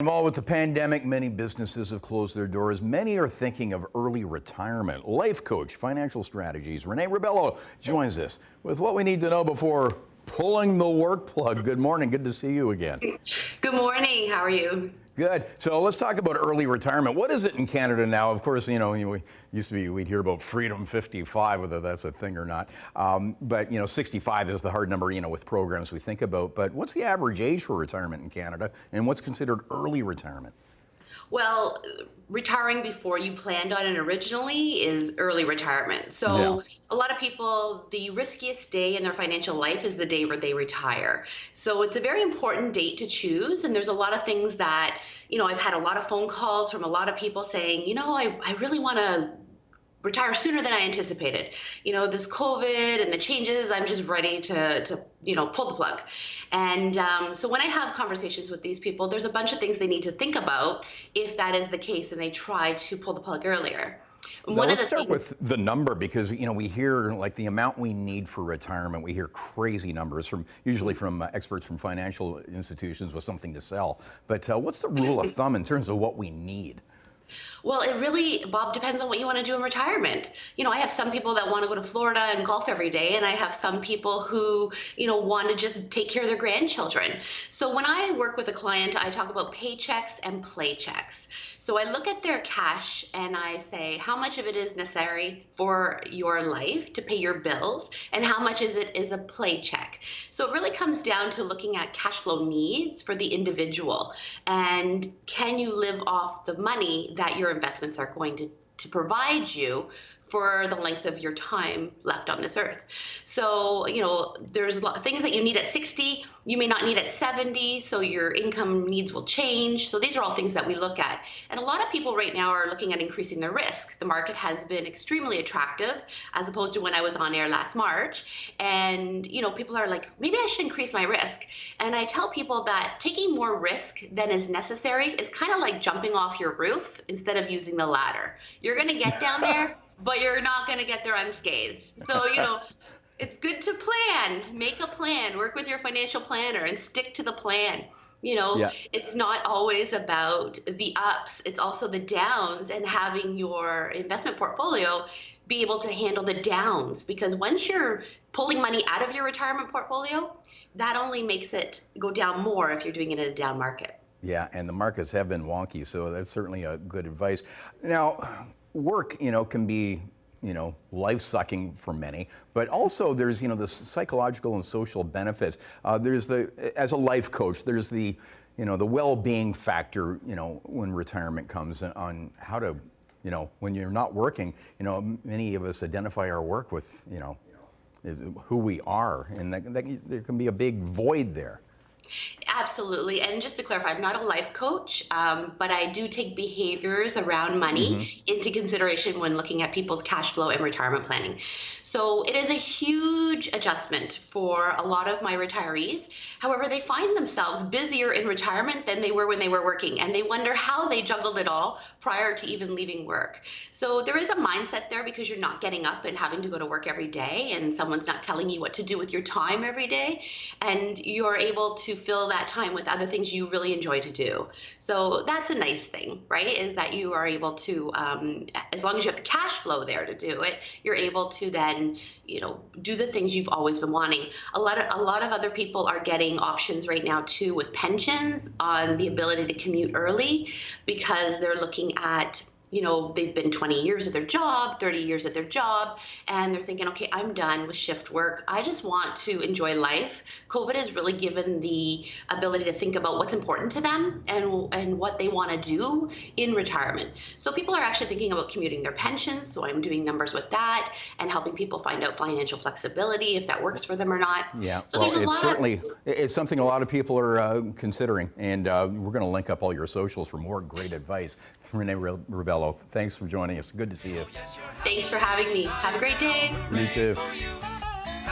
Well, with the pandemic, many businesses have closed their doors. Many are thinking of early retirement. Life coach, financial strategies, Renee Rebelo joins us with what we need to know before pulling the work plug. Good morning. Good to see you again. Good morning. How are you? Good. So let's talk about early retirement. What is it in Canada now? Of course, we'd hear about Freedom 55, whether that's a thing or not. But 65 is the hard number, with programs we think about. But what's the average age for retirement in Canada, and what's considered early retirement? Well, retiring before you planned on it originally is early retirement. So a lot of people, the riskiest day in their financial life is the day where they retire. So it's a very important date to choose. And there's a lot of things that, I've had a lot of phone calls from a lot of people saying, I really want to retire sooner than I anticipated. This COVID and the changes, I'm just ready to pull the plug. And so when I have conversations with these people, there's a bunch of things they need to think about if that is the case and they try to pull the plug earlier. Now, let's start with the number, because we hear like the amount we need for retirement. We hear crazy numbers usually from experts from financial institutions with something to sell. But what's the rule of thumb in terms of what we need? Well, it really, Bob, depends on what you want to do in retirement. I have some people that want to go to Florida and golf every day, and I have some people who, want to just take care of their grandchildren. So when I work with a client, I talk about paychecks and play checks. So I look at their cash and I say, how much of it is necessary for your life to pay your bills, and how much is a play check? So it really comes down to looking at cash flow needs for the individual, and can you live off the money that your investments are going to provide you for the length of your time left on this earth. So, there's a lot of things that you need at 60, you may not need at 70, so your income needs will change. So these are all things that we look at. And a lot of people right now are looking at increasing their risk. The market has been extremely attractive as opposed to when I was on air last March. And, people are like, maybe I should increase my risk. And I tell people that taking more risk than is necessary is kind of like jumping off your roof instead of using the ladder. You're going to get down there, but you're not going to get there unscathed. So, it's good to plan, make a plan, work with your financial planner and stick to the plan. It's not always about the ups, it's also the downs, and having your investment portfolio be able to handle the downs, because once you're pulling money out of your retirement portfolio, that only makes it go down more if you're doing it in a down market. Yeah, and the markets have been wonky, so that's certainly a good advice. Now, work, can be, life-sucking for many, but also there's, the psychological and social benefits. There's as a life coach, there's the well-being factor, when retirement comes, on how to, when you're not working, many of us identify our work with, who we are, and there can be a big void there. Absolutely. And just to clarify, I'm not a life coach, but I do take behaviors around money into consideration when looking at people's cash flow and retirement planning. So it is a huge adjustment for a lot of my retirees. However, they find themselves busier in retirement than they were when they were working, and they wonder how they juggled it all prior to even leaving work. So there is a mindset there, because you're not getting up and having to go to work every day, and someone's not telling you what to do with your time every day, and you're able to fill that time with other things you really enjoy to do. So that's a nice thing, right? Is that you are able to, as long as you have the cash flow there to do it, you're able to then, do the things you've always been wanting. A lot of other people are getting options right now too with pensions on the ability to commute early, because they're looking at, they've been 20 years at their job, 30 years at their job, and they're thinking, okay, I'm done with shift work. I just want to enjoy life. COVID has really given the ability to think about what's important to them and what they want to do in retirement. So people are actually thinking about commuting their pensions. So I'm doing numbers with that and helping people find out financial flexibility, if that works for them or not. Yeah, so well, it's something a lot of people are considering, and we're going to link up all your socials for more great advice. Renee Rebelo, thanks for joining us. Good to see you. Thanks for having me. Have a great day. You too.